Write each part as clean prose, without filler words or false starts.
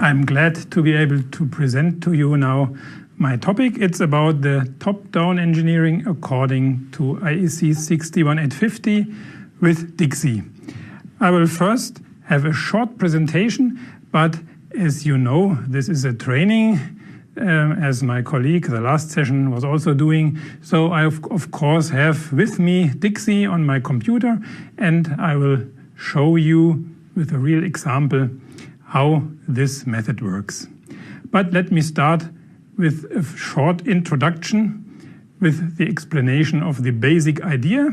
I'm glad to be able to present to you now my topic. It's about the top-down engineering according to IEC 61850 with Dixie. I will first have a short presentation, but as you know, this is a training, as my colleague the last session was also doing. So I of course have with me Dixie on my computer, and I will show you with a real example how this method works. But let me start with a short introduction with the explanation of the basic idea.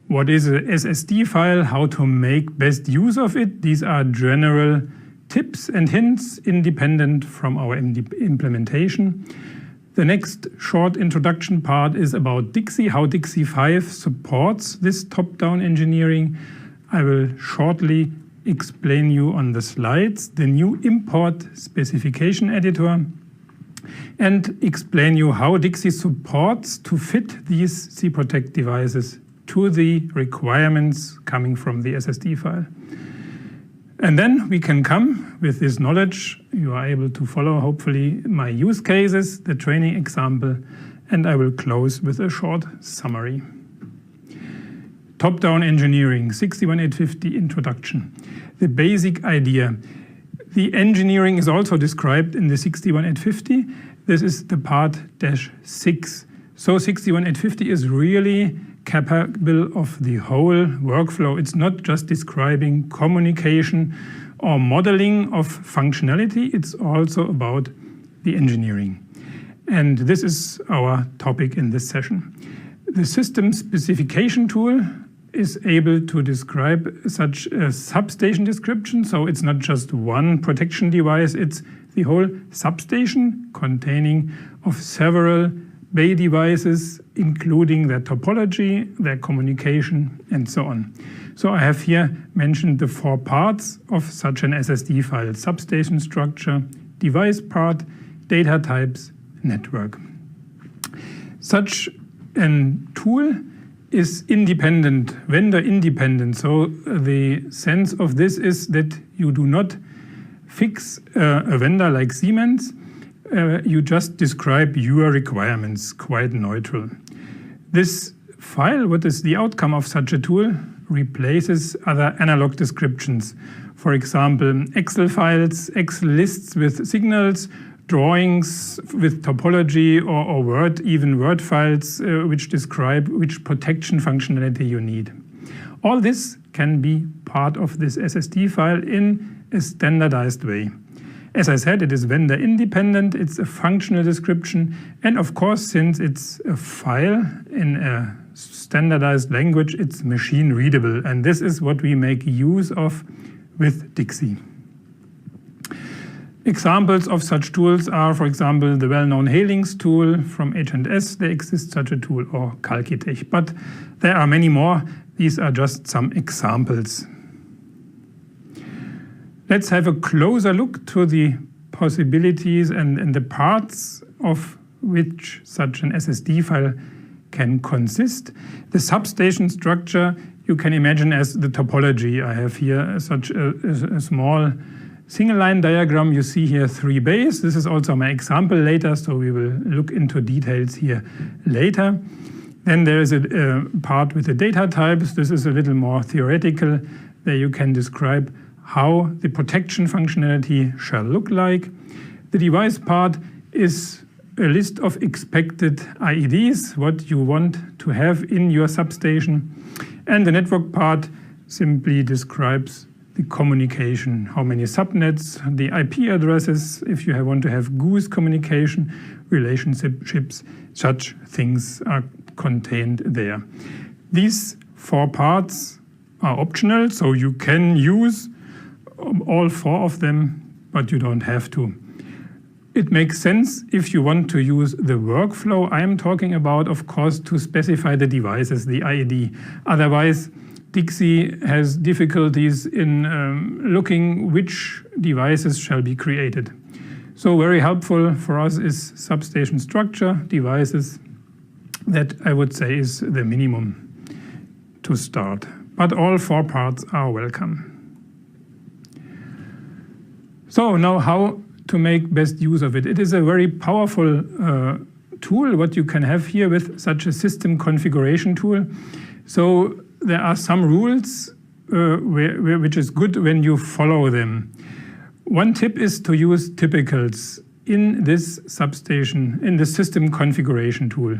What is a SSD file, how to make best use of it. These are general tips and hints independent from our implementation. The next short introduction part is about Dixie, how Dixie 5 supports this top-down engineering. I will shortly explain you on the slides the new import specification editor and explain you how Dixie supports to fit these cProtect devices to the requirements coming from the SSD file. And then we can come with this knowledge. You are able to follow, hopefully, my use cases, the training example, and I will close with a short summary. Top-down engineering, 61850 introduction. The basic idea. The engineering is also described in the 61850. This is the part -6. So 61850 is really capable of the whole workflow. It's not just describing communication or modeling of functionality, it's also about the engineering. And this is our topic in this session. The system specification tool is able to describe such a substation description, so it's not just one protection device, it's the whole substation containing of several bay devices, including their topology, their communication, and so on. So I have here mentioned the 4 parts of such an SSD file: substation structure, device part, data types, network. Such a tool is independent, vendor independent. So the sense of this is that you do not fix a vendor like Siemens. You just describe your requirements, quite neutral. This file, what is the outcome of such a tool, replaces other analog descriptions. For example, Excel files, Excel lists with signals, drawings with topology, or Word, even Word files which describe which protection functionality you need. All this can be part of this SSD file in a standardized way. As I said, it is vendor independent, it's a functional description, and of course, since it's a file in a standardized language, it's machine readable, and this is what we make use of with Dixie. Examples of such tools are, for example, the well-known Halings tool from H&S, there exists such a tool, or Calcitech, but there are many more. These are just some examples. Let's have a closer look to the possibilities and the parts of which such an SSD file can consist. The substation structure you can imagine as the topology. I have here such a small single line diagram. You see here 3 bays. This is also my example later, so we will look into details here later. Then there is a part with the data types. This is a little more theoretical. There you can describe how the protection functionality shall look like. The device part is a list of expected IEDs, what you want to have in your substation. And the network part simply describes the communication, how many subnets, the IP addresses, if you want to have GUS communication, relationships, such things are contained there. These 4 parts are optional, so you can use all 4 of them, but you don't have to. It makes sense if you want to use the workflow I am talking about, of course, to specify the devices, the IED. Otherwise, Dixie has difficulties in looking which devices shall be created. So very helpful for us is substation structure, devices. That I would say is the minimum to start. But all 4 parts are welcome. So now how to make best use of it. It is a very powerful tool what you can have here with such a system configuration tool. So there are some rules which is good when you follow them. One tip is to use typicals in this substation, in the system configuration tool.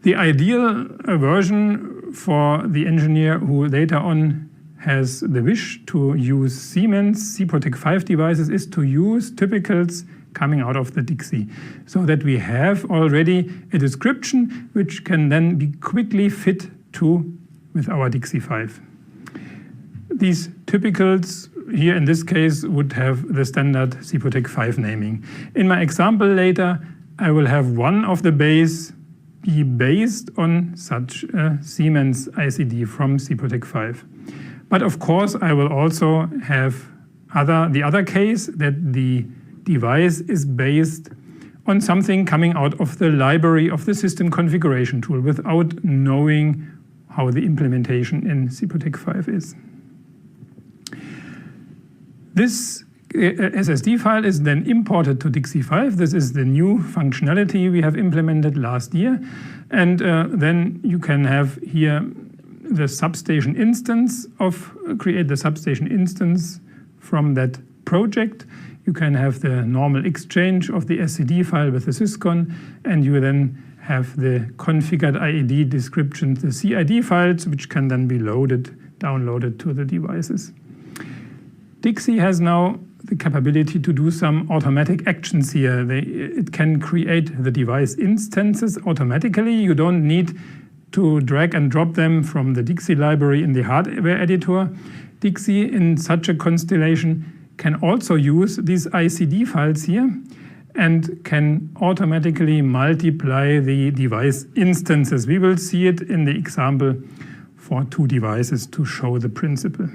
The ideal version for the engineer who later on has the wish to use Siemens CPROTEC 5 devices is to use typicals coming out of the Dixie, so that we have already a description which can then be quickly fit to with our Dixie 5. These typicals here in this case would have the standard CPROTEC 5 naming. In my example later, I will have one of the base be based on such a Siemens ICD from CPROTEC 5. But of course, I will also have the other case that the device is based on something coming out of the library of the system configuration tool without knowing how the implementation in CPROTEC 5 is. This SSD file is then imported to Dixie 5. This is the new functionality we have implemented last year. And then you can have here the substation instance create the substation instance from that project. You can have the normal exchange of the SCD file with the syscon, and you then have the configured IED descriptions, the CID files, which can then be downloaded to the devices. Dixie has now the capability to do some automatic actions here. It can create the device instances automatically. You don't need to drag and drop them from the Dixie library in the hardware editor. Dixie in such a constellation can also use these ICD files here and can automatically multiply the device instances. We will see it in the example for 2 devices to show the principle.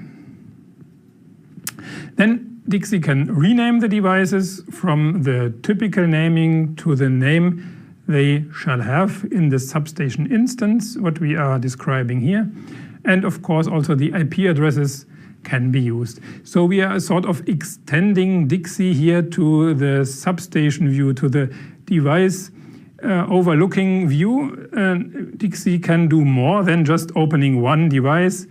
Then Dixie can rename the devices from the typical naming to the name they shall have in the substation instance, what we are describing here. And of course also the IP addresses can be used. So we are sort of extending Dixie here to the substation view, to the device overlooking view. Dixie can do more than just opening one device,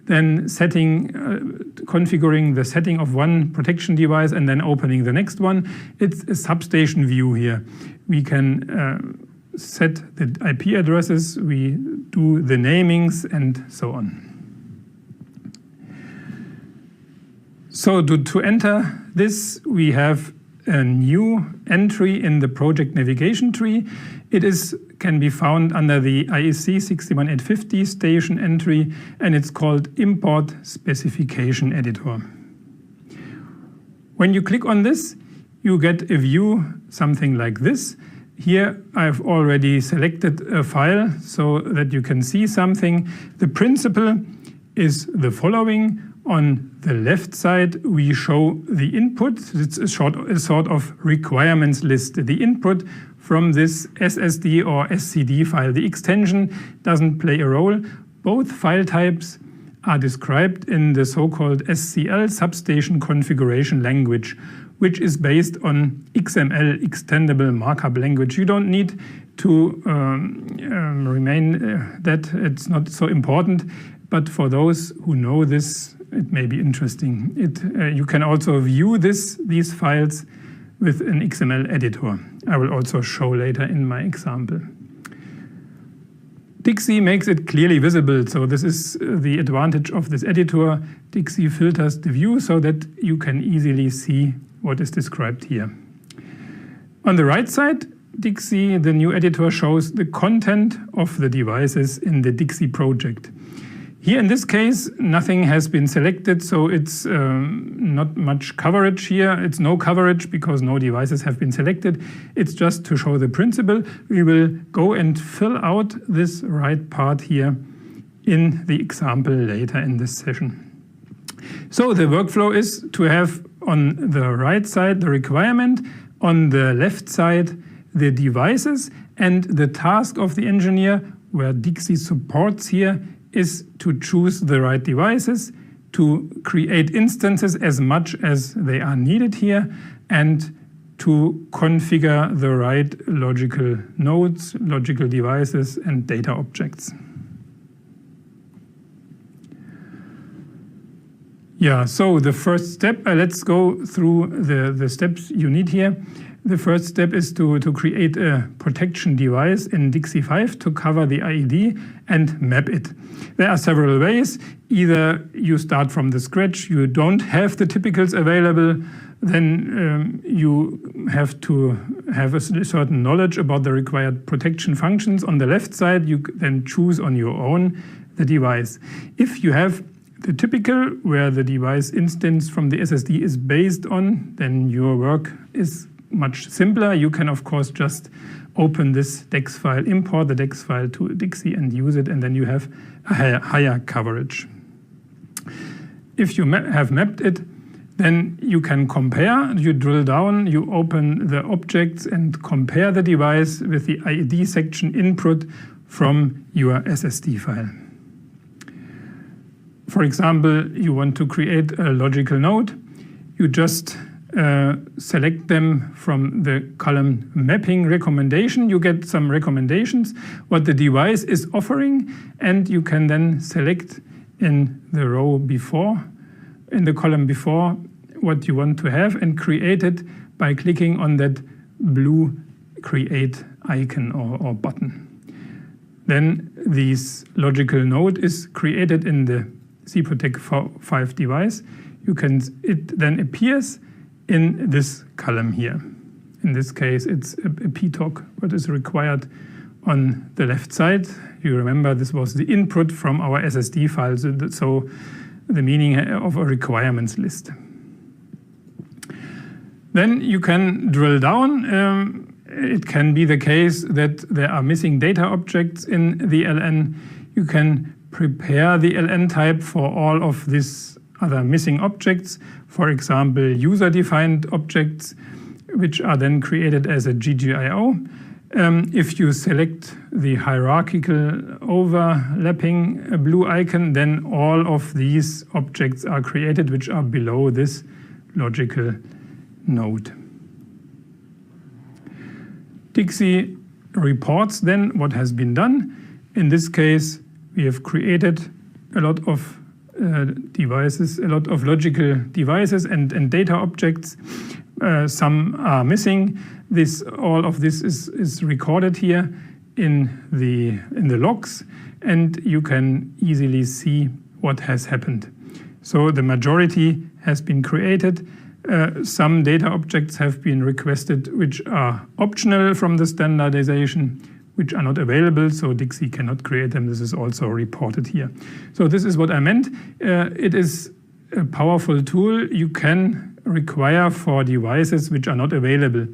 then configuring the setting of one protection device and then opening the next one. It's a substation view here. We can set the IP addresses, we do the namings and so on. So to enter this, we have a new entry in the project navigation tree. It can be found under the IEC 61850 station entry, and it's called Import Specification Editor. When you click on this, you get a view something like this. Here I've already selected a file so that you can see something. The principle is the following. On the left side, we show the input. It's a sort of requirements list. The input from this SSD or SCD file. The extension doesn't play a role. Both file types are described in the so-called SCL substation configuration language, which is based on XML, extendable markup language. You don't need to remain that. It's not so important. But for those who know this, it may be interesting. You can also view these files with an XML editor. I will also show later in my example. Dixie makes it clearly visible, so this is the advantage of this editor. Dixie filters the view so that you can easily see what is described here. On the right side, Dixie, the new editor, shows the content of the devices in the Dixie project. Here in this case, nothing has been selected, so it's not much coverage here. It's no coverage because no devices have been selected. It's just to show the principle. We will go and fill out this right part here in the example later in this session. So the workflow is to have on the right side the requirement, on the left side the devices, and the task of the engineer, where Dixie supports here, is to choose the right devices, to create instances as much as they are needed here, and to configure the right logical nodes, logical devices, and data objects. Yeah, so the first step, let's go through the steps you need here. The first step is to create a protection device in Dixie 5 to cover the IED and map it. There are several ways. Either you start from the scratch, you don't have the typicals available, then you have to have a certain knowledge about the required protection functions. On the left side, you then choose on your own the device. If you have the typical, where the device instance from the SSD is based on, then your work is much simpler. You can of course just open this DEX file, import the DEX file to Dixie and use it, and then you have a higher coverage. If you have mapped it, then you can compare. You drill down, you open the objects and compare the device with the IED section input from your SSD file. For example, you want to create a logical node. You just select them from the column mapping recommendation. You get some recommendations, what the device is offering, and you can then select in the row before, in the column before, what you want to have, and create it by clicking on that blue create icon or button. Then this logical node is created in the CProtect 5 device. It then appears in this column here. In this case, it's a PTOC, what is required on the left side. You remember this was the input from our SSD file, so the meaning of a requirements list. Then you can drill down. It can be the case that there are missing data objects in the LN. You can prepare the LN type for all of these other missing objects, for example, user-defined objects, which are then created as a GGIO. If you select the hierarchical overlapping blue icon, then all of these objects are created which are below this logical node. Dixie reports then what has been done. In this case, we have created a lot of devices, a lot of logical devices and data objects. Some are missing. All of this is recorded here in the logs, and you can easily see what has happened. So the majority has been created. Some data objects have been requested which are optional from the standardization, which are not available, so Dixie cannot create them. This is also reported here. So this is what I meant. It is a powerful tool you can require for devices which are not available.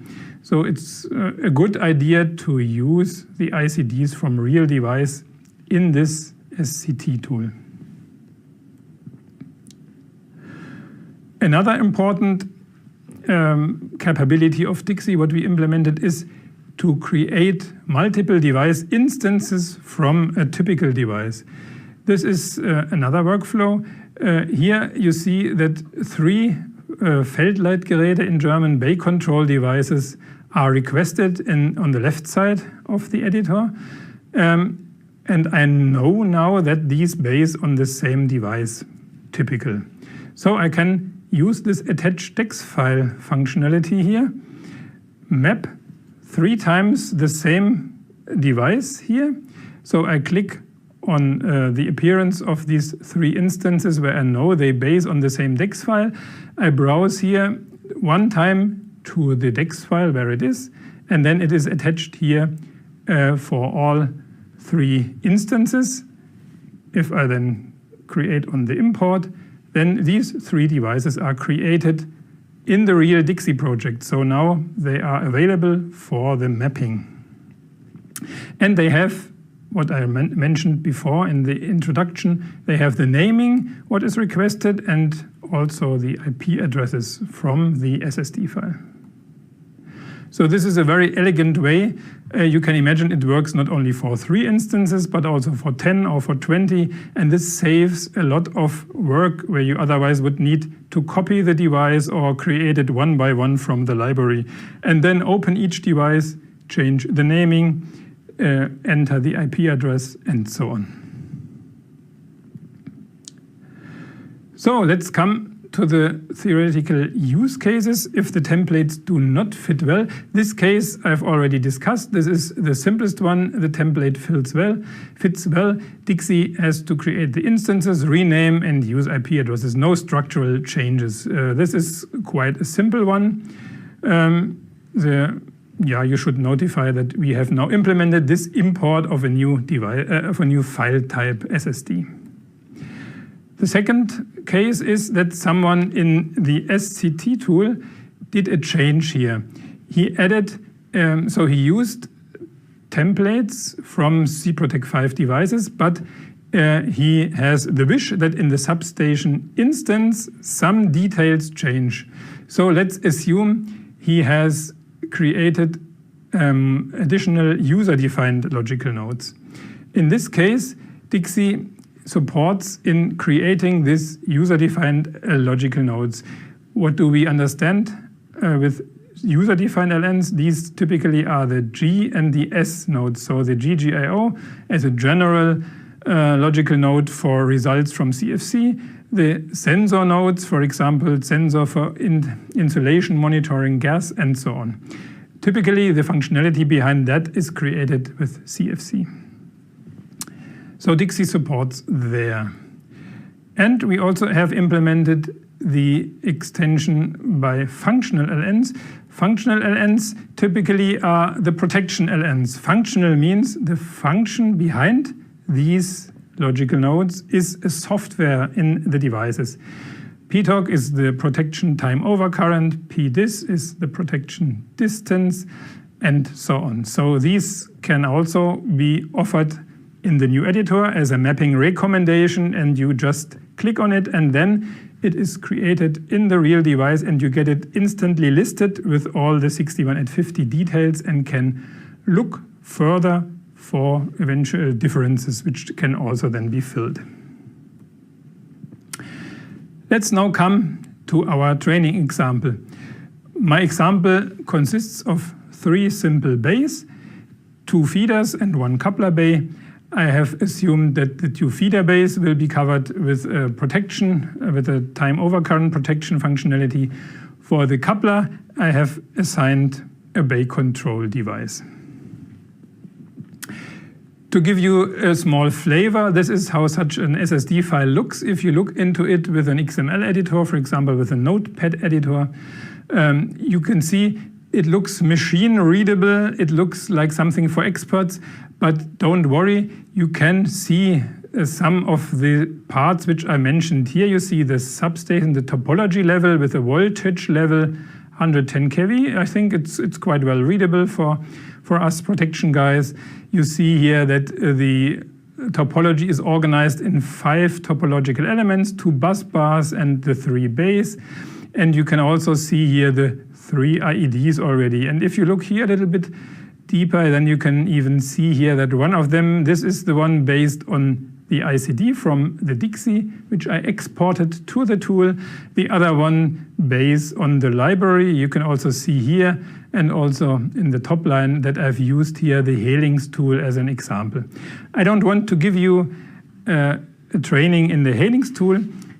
So it's a good idea to use the ICDs from real device in this SCT tool. Another important capability of Dixie, what we implemented, is to create multiple device instances from a typical device. This is another workflow. Here you see that 3 Feldleitgeräte, in German, Bay control devices, are requested on the left side of the editor. And I know now that these base on the same device, typical. So I can use this attach DEX file functionality here, map 3 times the same device here. So I click on the appearance of these 3 instances where I know they base on the same DEX file. I browse here 1 time to the DEX file where it is, and then it is attached here for all 3 instances. If I then create on the import, then these 3 devices are created in the real Dixie project. So now they are available for the mapping. And they have what I mentioned before in the introduction. They have the naming, what is requested, and also the IP addresses from the SSD file. So this is a very elegant way. You can imagine it works not only for 3 instances, but also for 10 or for 20. And this saves a lot of work where you otherwise would need to copy the device or create it one by one from the library. And then open each device, change the naming, enter the IP address, and so on. So let's come to the theoretical use cases if the templates do not fit well. This case I've already discussed. This is the simplest one. The template fits well. Dixie has to create the instances, rename, and use IP addresses. No structural changes. This is quite a simple one. You should notify that we have now implemented this import of a new device, of a new file type SSD. The second case is that someone in the SCT tool did a change here. He added, so he used templates from cProtect 5 devices, but he has the wish that in the substation instance some details change. So let's assume he has created additional user-defined logical nodes. In this case, Dixie supports in creating this user-defined logical nodes. What do we understand with user-defined LNs? These typically are the G and the S nodes. So the GGIO as a general logical node for results from CFC. The sensor nodes, for example, sensor for insulation monitoring, gas, and so on. Typically, the functionality behind that is created with CFC. So Dixie supports there. And we also have implemented the extension by functional LNs. Functional LNs typically are the protection LNs. Functional means the function behind these logical nodes is a software in the devices. PTOC is the protection time over current, PDIS is the protection distance, and so on. So these can also be offered in the new editor as a mapping recommendation, and you just click on it and then it is created in the real device and you get it instantly listed with all the 61850 details and can look further for eventual differences which can also then be filled. Let's now come to our training example. My example consists of 3 simple bays, 2 feeders and 1 coupler bay. I have assumed that the 2 feeder bays will be covered with protection, with a time over current protection functionality. For the coupler, I have assigned a bay control device. To give you a small flavor, this is how such an SSD file looks. If you look into it with an XML editor, for example with a Notepad editor, you can see it looks machine readable, it looks like something for experts, but don't worry, you can see some of the parts which I mentioned here. You see the substation, the topology level with a voltage level 110 kV. I think it's quite well readable for us protection guys. You see here that the topology is organized in 5 topological elements, 2 bus bars and the 3 bays. And you can also see here the 3 IEDs already. And if you look here a little bit deeper, then you can even see here that one of them, this is the one based on the ICD from the Dixie, which I exported to the tool. The other one based on the library. You can also see here and also in the top line that I've used here the Helix tool as an example. I don't want to give you a training in the Helix tool,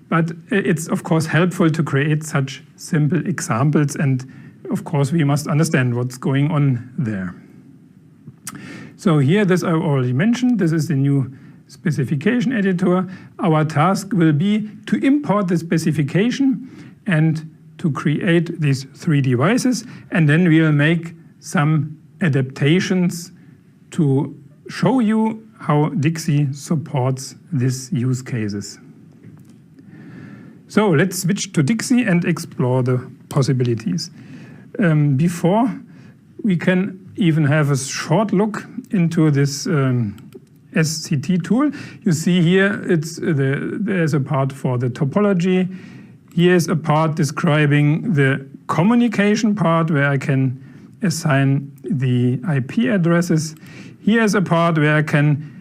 but it's of course helpful to create such simple examples, and of course we must understand what's going on there. So here, this I already mentioned, this is the new specification editor. Our task will be to import the specification and to create these 3 devices, and then we'll make some adaptations to show you how Dixie supports these use cases. So let's switch to Dixie and explore the possibilities. Before we can even have a short look into this SCT tool. You see here there's a part for the topology. Here's a part describing the communication part where I can assign the IP addresses. Here's a part where I can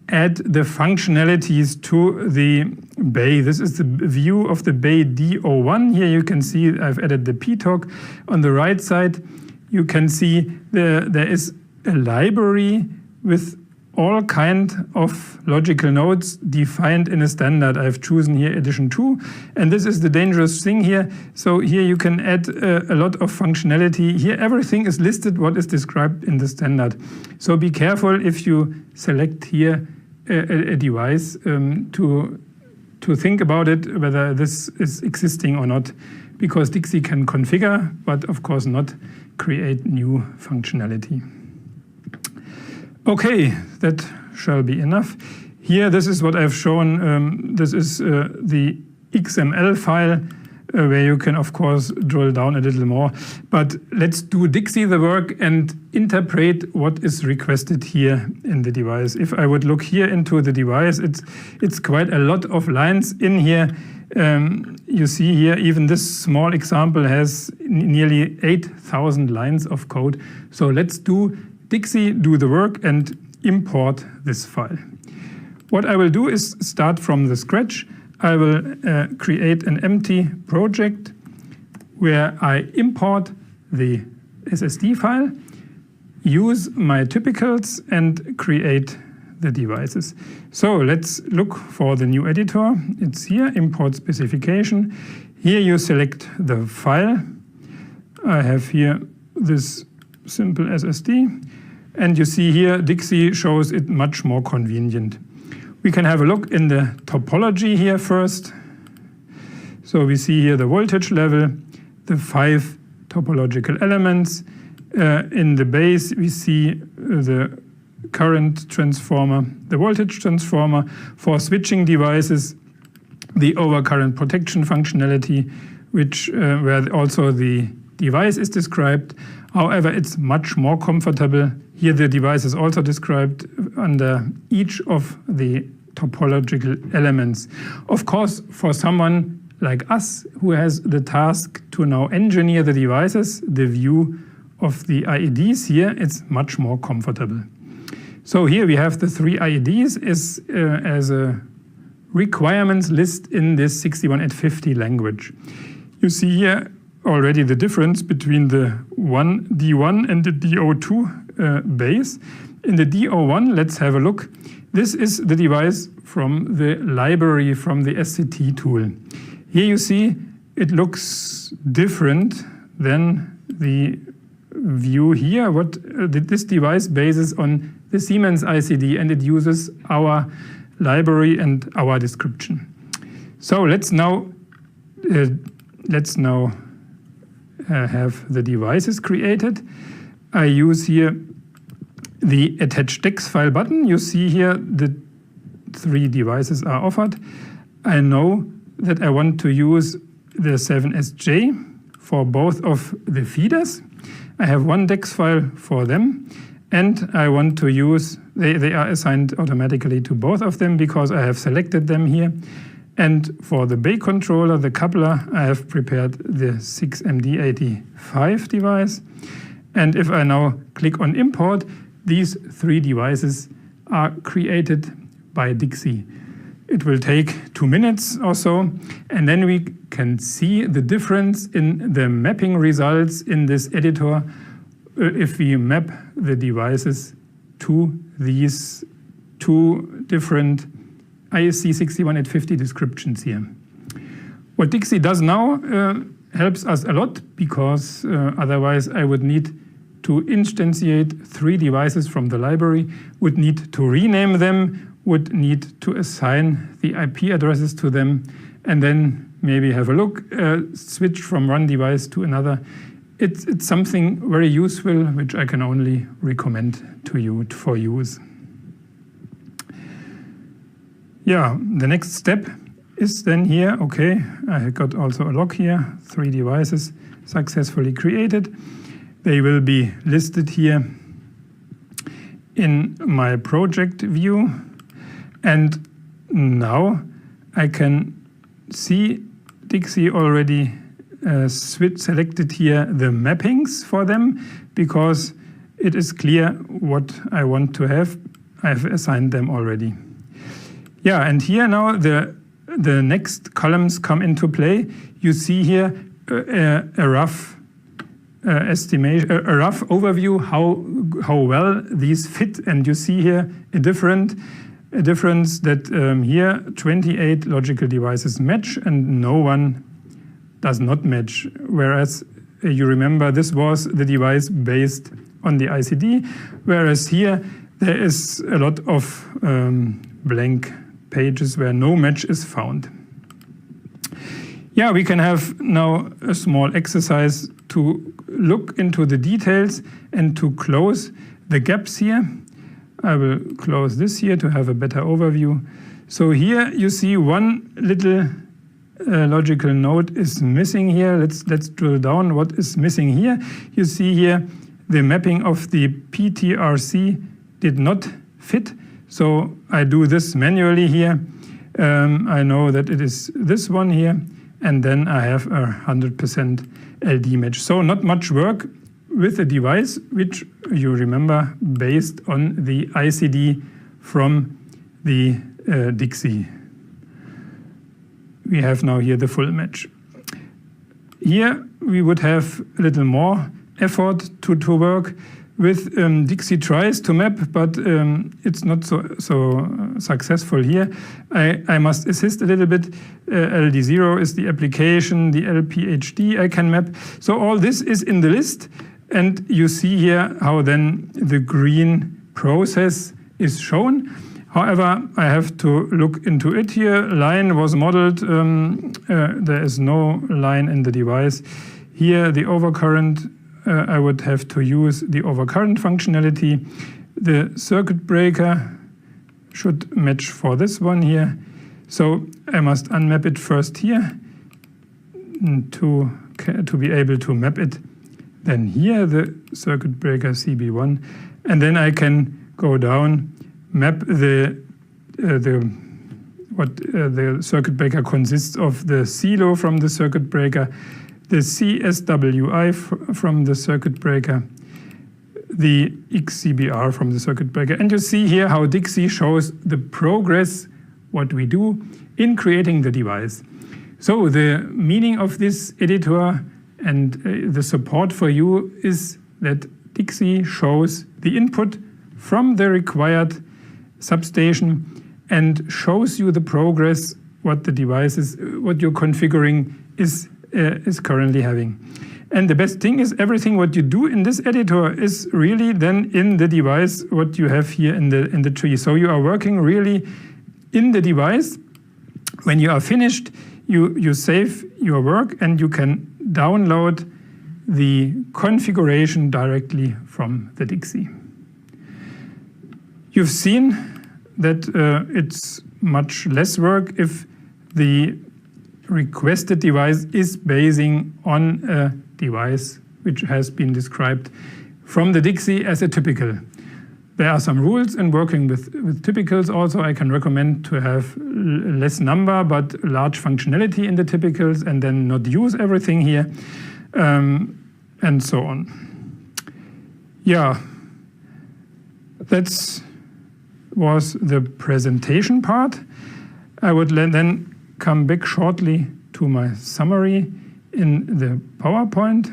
add the functionalities to the bay. This is the view of the bay D01. Here you can see I've added the ptalk. On the right side you can see there is a library with all kind of logical nodes defined in a standard. I've chosen here edition 2, and this is the dangerous thing here. So here you can add a lot of functionality. Here everything is listed what is described in the standard. So be careful if you select here a device to think about it, whether this is existing or not, because Dixie can configure, but of course not create new functionality. Okay, that shall be enough. Here, this is what I've shown. This is the XML file where you can, of course, drill down a little more. But let's do Dixie the work and interpret what is requested here in the device. If I would look here into the device, it's quite a lot of lines in here. You see here, even this small example has nearly 8,000 lines of code. So let's do Dixie, do the work, and import this file. What I will do is start from the scratch. I will create an empty project where I import the SSD file, use my typicals, and create the devices. So let's look for the new editor. It's here, import specification. Here you select the file. I have here this simple SSD. And you see here, Dixie shows it much more convenient. We can have a look in the topology here first. So we see here the voltage level, the 5 topological elements. In the base, we see the current transformer, the voltage transformer. For switching devices, the overcurrent protection functionality, where also the device is described. However, it's much more comfortable. Here the device is also described under each of the topological elements. Of course, for someone like us who has the task to now engineer the devices, the view of the IEDs here, it's much more comfortable. So here we have the 3 IEDs as a requirements list in this 61850 language. You see here already the difference between the D1 and the D02 base. In the D01, let's have a look. This is the device from the library, from the SCT tool. Here you see it looks different than the view here. This device bases on the Siemens ICD, and it uses our library and our description. So let's now have the devices created. I use here the attach dex file button. You see here the 3 devices are offered. I know that I want to use the 7SJ for both of the feeders. I have one dex file for them, and I want to use, they are assigned automatically to both of them because I have selected them here. And for the bay controller, the coupler, I have prepared the 6MD85 device. And if I now click on import, these 3 devices are created by Dixie. It will take 2 minutes or so, and then we can see the difference in the mapping results in this editor if we map the devices to these 2 different IEC 61850 descriptions here. What Dixie does now helps us a lot, because otherwise I would need to instantiate 3 devices from the library, would need to rename them, would need to assign the IP addresses to them, and then maybe have a look, switch from one device to another. It's something very useful, which I can only recommend to you for use. Yeah, the next step is then here, okay, I got also a log here, 3 devices successfully created. They will be listed here in my project view. And now I can see Dixie already selected here the mappings for them, because it is clear what I want to have. I've assigned them already. Yeah, and here now the next columns come into play. You see here a rough estimation, a rough overview how well these fit, and you see here a difference that here 28 logical devices match and no one does not match, whereas you remember this was the device based on the ICD, whereas here there is a lot of blank pages where no match is found. Yeah, we can have now a small exercise to look into the details and to close the gaps here. I will close this here to have a better overview. So here you see one little logical node is missing here. Let's drill down what is missing here. You see here the mapping of the PTRC did not fit. So I do this manually here. I know that it is this one here, and then I have a 100% LD match. So not much work with a device which you remember based on the ICD from the Dixie. We have now here the full match. Here we would have a little more effort to work with. Dixie tries to map, but it's not so successful here. I must assist a little bit. LD0 is the application, the LPHD I can map. So all this is in the list, and you see here how then the green process is shown. However, I have to look into it here. Line was modeled. There is no line in the device. Here the overcurrent, I would have to use the overcurrent functionality. The circuit breaker should match for this one here. So I must unmap it first here to be able to map it. Then here the circuit breaker CB1, and then I can go down, map the circuit breaker consists of the CLO from the circuit breaker, the CSWI from the circuit breaker, the XCBR from the circuit breaker. And you see here how Dixie shows the progress, what we do in creating the device. So the meaning of this editor and the support for you is that Dixie shows the input from the required substation and shows you the progress, what the device is, what you're configuring is currently having. And the best thing is everything what you do in this editor is really then in the device what you have here in the tree. So you are working really in the device. When you are finished, you save your work and you can download the configuration directly from the Dixie. You've seen that it's much less work if the requested device is basing on a device which has been described from the Dixie as a typical. There are some rules in working with typicals also. I can recommend to have less number but large functionality in the typicals and then not use everything here and so on. Yeah, that was the presentation part. I would then come back shortly to my summary in the PowerPoint.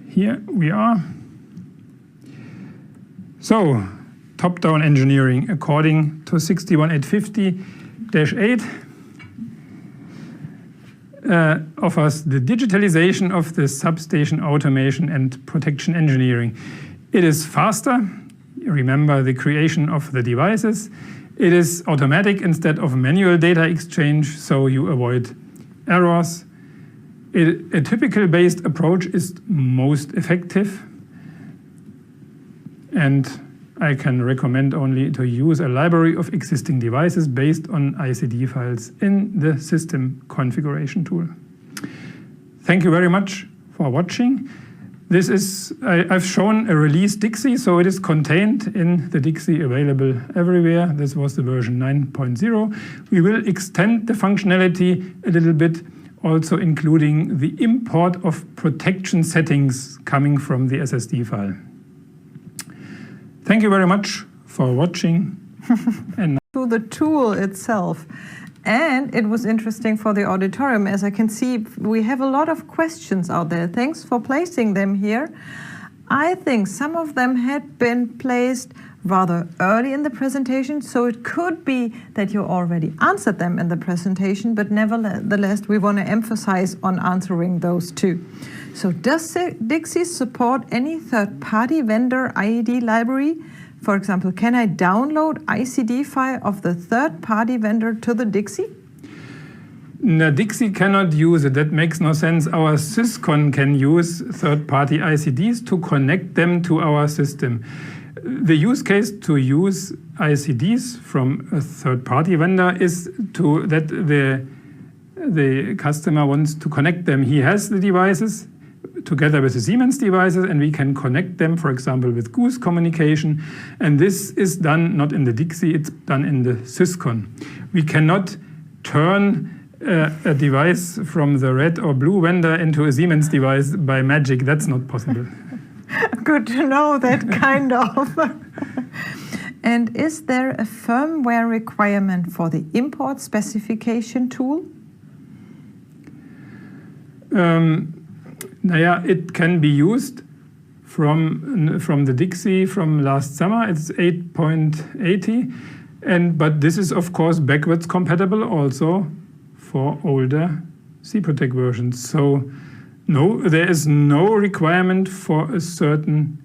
Here we are. So, top-down engineering according to 61850-8 offers the digitalization of the substation automation and protection engineering. It is faster. Remember the creation of the devices. It is automatic instead of manual data exchange, so you avoid errors. A typical based approach is most effective, and I can recommend only to use a library of existing devices based on ICD files in the system configuration tool. Thank you very much for watching. This is, I've shown a release Dixie, so it is contained in the Dixie available everywhere. This was the version 9.0. We will extend the functionality a little bit also including the import of protection settings coming from the SSD file. Thank you very much for watching. And to the tool itself. And it was interesting for the auditorium. As I can see, we have a lot of questions out there. Thanks for placing them here. I think some of them had been placed rather early in the presentation, so it could be that you already answered them in the presentation, but nevertheless, we want to emphasize on answering those too. So does Dixie support any third-party vendor IED library? For example, can I download ICD file of the third-party vendor to the Dixie? No, Dixie cannot use it. That makes no sense. Our Syscon can use third-party ICDs to connect them to our system. The use case to use ICDs from a third-party vendor is that the customer wants to connect them. He has the devices together with the Siemens devices, and we can connect them, for example, with Goose communication. And this is done not in the Dixie, it's done in the Syscon. We cannot turn a device from the red or blue vendor into a Siemens device by magic. That's not possible. Good to know that, kind of. And is there a firmware requirement for the import specification tool? It can be used from the Dixie from last summer. It's 8.80, but this is of course backwards compatible also for older CPROTEC versions. So no, there is no requirement for a certain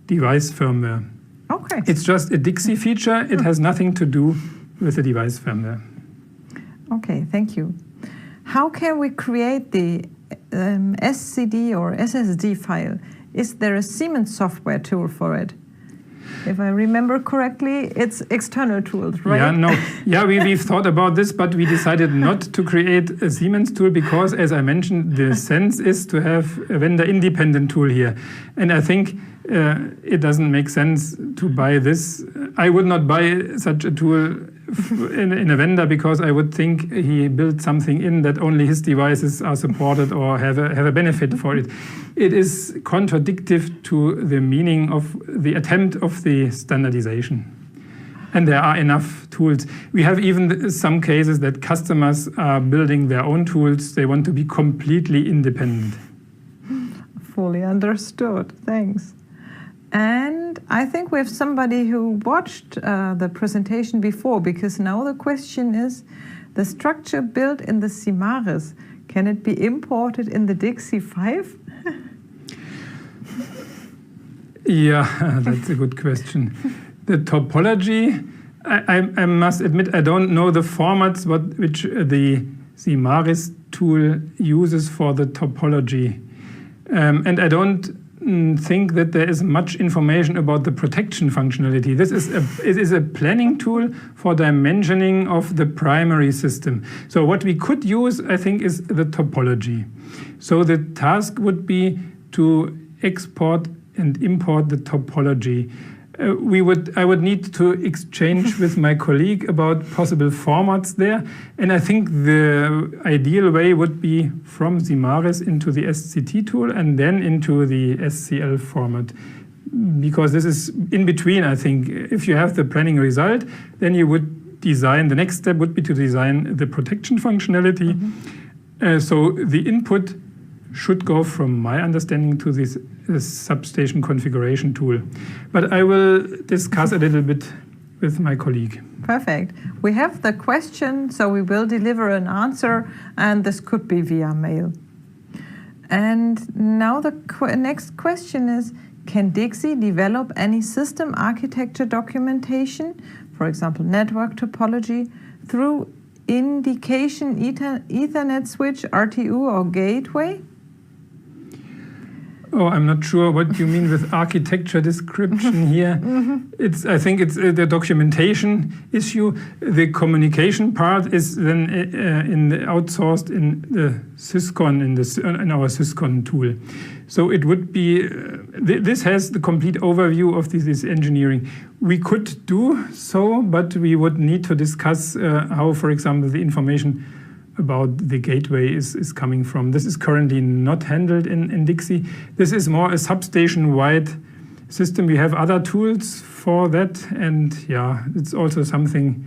device firmware. Okay. It's just a Dixie feature. It has nothing to do with the device firmware. Okay, thank you. How can we create the SCD or SSD file? Is there a Siemens software tool for it? If I remember correctly, it's external tools, right? We've thought about this, but we decided not to create a Siemens tool because, as I mentioned, the sense is to have a vendor-independent tool here. And I think it doesn't make sense to buy this. I would not buy such a tool in a vendor because I would think he built something in that only his devices are supported or have a benefit for it. It is contradictory to the meaning of the attempt of the standardization. And there are enough tools. We have even some cases that customers are building their own tools. They want to be completely independent. Fully understood. Thanks. And I think we have somebody who watched the presentation before, because now the question is, the structure built in the Simaris, can it be imported in the Dixie 5? Yeah, that's a good question. The topology, I must admit, I don't know the formats which the Simaris tool uses for the topology. And I don't think that there is much information about the protection functionality. It is a planning tool for dimensioning of the primary system. So what we could use, I think, is the topology. So the task would be to export and import the topology. I would need to exchange with my colleague about possible formats there. And I think the ideal way would be from Simaris into the SCT tool and then into the SCL format. Because this is in between, I think. If you have the planning result, then you would design, the next step would be to design the protection functionality. So the input should go, from my understanding, to this substation configuration tool. But I will discuss a little bit with my colleague. Perfect. We have the question, so we will deliver an answer, and this could be via mail. And now the next question is, can Dixie develop any system architecture documentation, for example, network topology, through indication Ethernet switch, RTU, or gateway? Oh, I'm not sure what you mean with architecture description here. I think it's the documentation issue. The communication part is then outsourced in the Syscon, in our Syscon tool. So it would be, this has the complete overview of this engineering. We could do so, but we would need to discuss how, for example, the information about the gateway is coming from. This is currently not handled in Dixie. This is more a substation-wide system. We have other tools for that, and yeah, it's also something.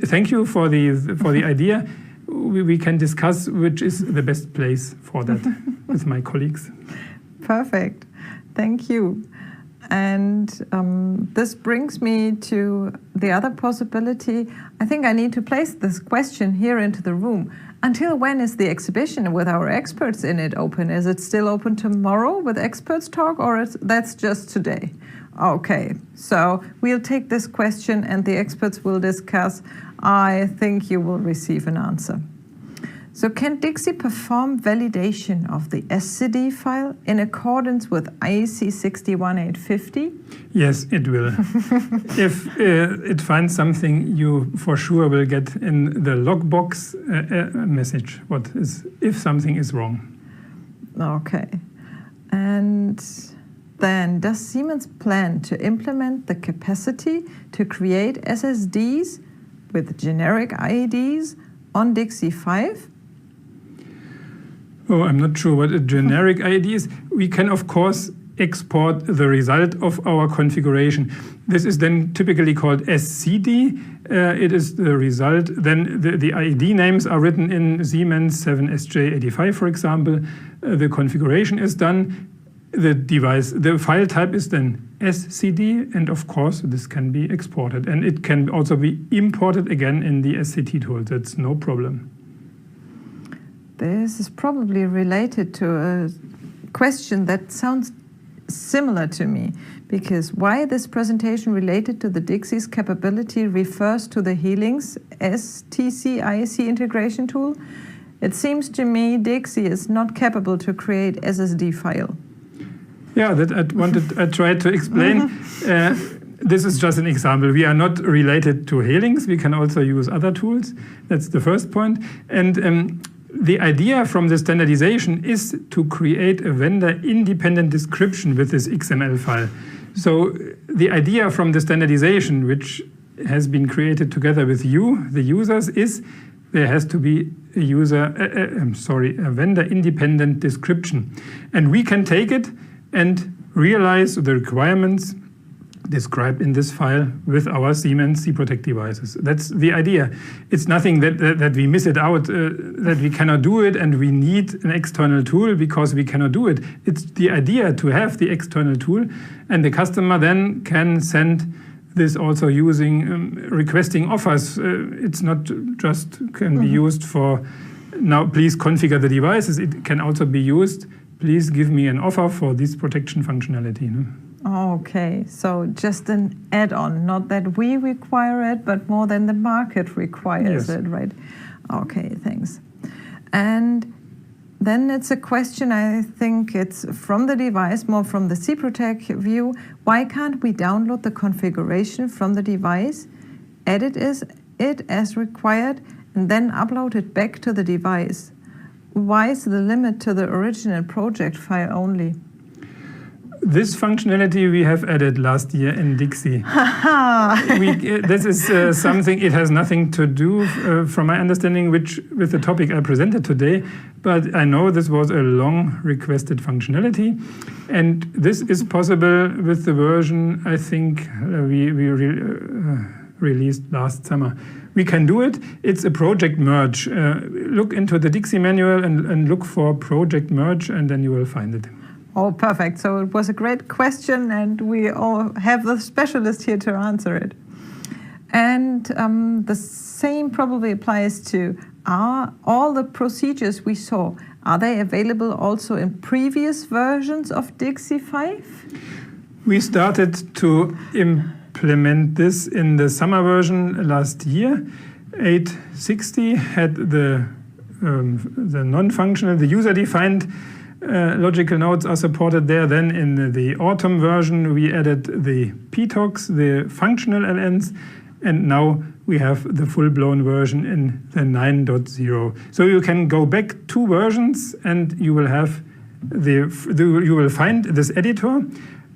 Thank you for the idea. We can discuss which is the best place for that with my colleagues. Perfect. Thank you. And this brings me to the other possibility. I think I need to place this question here into the room. Until when is the exhibition with our experts in it open? Is it still open tomorrow with experts talk, or that's just today? Okay, so we'll take this question and the experts will discuss. I think you will receive an answer. So can Dixie perform validation of the SCD file in accordance with IEC 61850? Yes, it will. If it finds something, you for sure will get in the logbox a message if something is wrong. Okay. And then does Siemens plan to implement the capacity to create SSDs with generic IEDs on Dixie 5? Oh, I'm not sure what a generic IED is. We can, of course, export the result of our configuration. This is then typically called SCD. It is the result. Then the IED names are written in Siemens 7SJ85, for example. The configuration is done. The file type is then SCD, and of course, this can be exported. And it can also be imported again in the SCT tool. That's no problem. This is probably related to a question that sounds similar to me, because why this presentation related to the Dixie's capability refers to the Healings STC IEC integration tool. It seems to me Dixie is not capable to create SSD file. Yeah, that I tried to explain. This is just an example. We are not related to Healings. We can also use other tools. That's the first point. And the idea from the standardization is to create a vendor-independent description with this XML file. So the idea from the standardization, which has been created together with you, the users, is there has to be a vendor-independent description. And we can take it and realize the requirements described in this file with our Siemens cProtect devices. That's the idea. It's nothing that we miss it out, that we cannot do it and we need an external tool because we cannot do it. It's the idea to have the external tool, and the customer then can send this also using requesting offers. It's not just can be used for now please configure the devices. It can also be used, please give me an offer for this protection functionality. No? Okay, so just an add-on, not that we require it, but more than the market requires it, right? Okay, thanks. And then it's a question, I think it's from the device, more from the cProtect view. Why can't we download the configuration from the device, edit it as required, and then upload it back to the device? Why is the limit to the original project file only? This functionality we have added last year in Dixie. This is something, it has nothing to do, from my understanding, with the topic I presented today, but I know this was a long requested functionality, and this is possible with the version I think we released last summer. We can do it. It's a project merge. Look into the Dixie manual and look for project merge, and then you will find it. Oh, perfect. So it was a great question, and we all have the specialist here to answer it. And the same probably applies to all the procedures we saw. Are they available also in previous versions of Dixie 5? We started to implement this in the summer version last year. 860 had the non-functional, the user-defined logical nodes are supported there. Then in the autumn version, we added the PTOCs, the functional LNs, and now we have the full-blown version in the 9.0. So you can go back 2 versions, and you will have you will find this editor.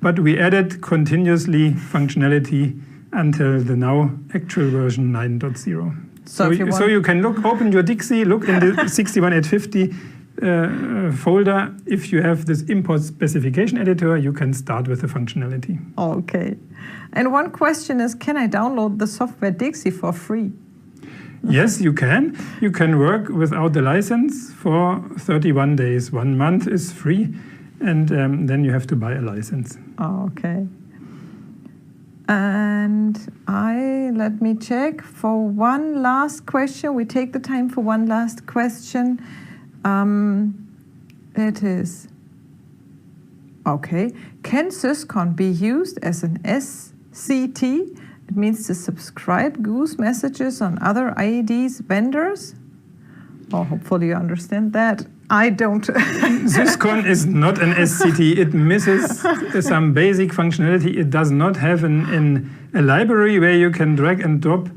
But we added continuously functionality until the now actual version 9.0. So you can open your Dixie, look in the 61850 folder. If you have this import specification editor, you can start with the functionality. Okay. And one question is, can I download the software Dixie for free? Yes, you can. You can work without the license for 31 days. 1 month is free, and then you have to buy a license. Okay. And let me check for one last question. We take the time for one last question. It is, okay, can Syscon be used as an SCT? It means to subscribe Goose messages on other IED's vendors? Oh, hopefully you understand that. I don't. Syscon is not an SCT. It misses some basic functionality. It does not have a library where you can drag and drop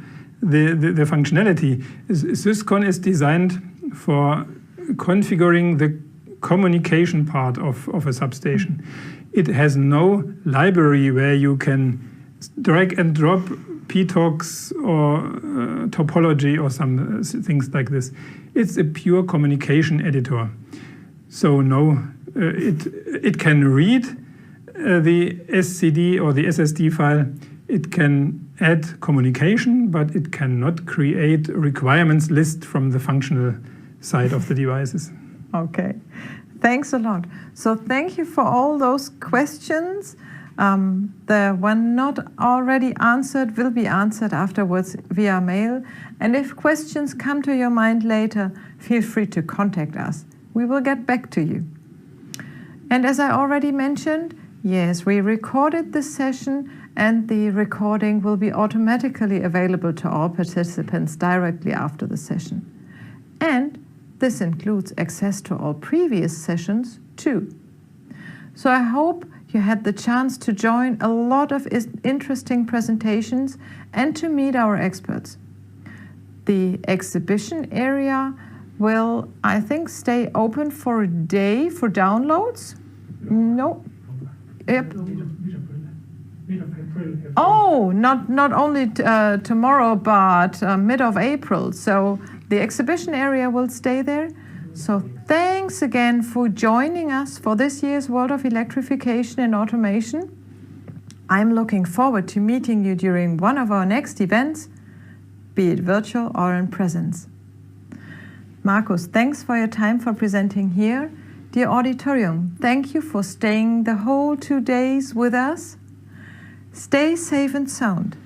the functionality. Syscon is designed for configuring the communication part of a substation. It has no library where you can drag and drop PTOX or topology or some things like this. It's a pure communication editor. So no, it can read the SCD or the SSD file. It can add communication, but it cannot create a requirements list from the functional side of the devices. Okay, thanks a lot. So thank you for all those questions. The one not already answered will be answered afterwards via mail. And if questions come to your mind later, feel free to contact us. We will get back to you. And as I already mentioned, yes, we recorded this session, and the recording will be automatically available to all participants directly after the session. And this includes access to all previous sessions too. So I hope you had the chance to join a lot of interesting presentations and to meet our experts. The exhibition area will, I think, stay open for a day for downloads. No. Yep. Oh, not only tomorrow, but mid of April. So the exhibition area will stay there. So thanks again for joining us for this year's World of Electrification and Automation. I'm looking forward to meeting you during one of our next events, be it virtual or in presence. Markus, thanks for your time for presenting here. Dear auditorium, thank you for staying the whole 2 days with us. Stay safe and sound.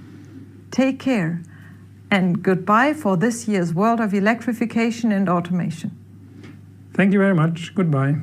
Take care. And goodbye for this year's World of Electrification and Automation. Thank you very much. Goodbye.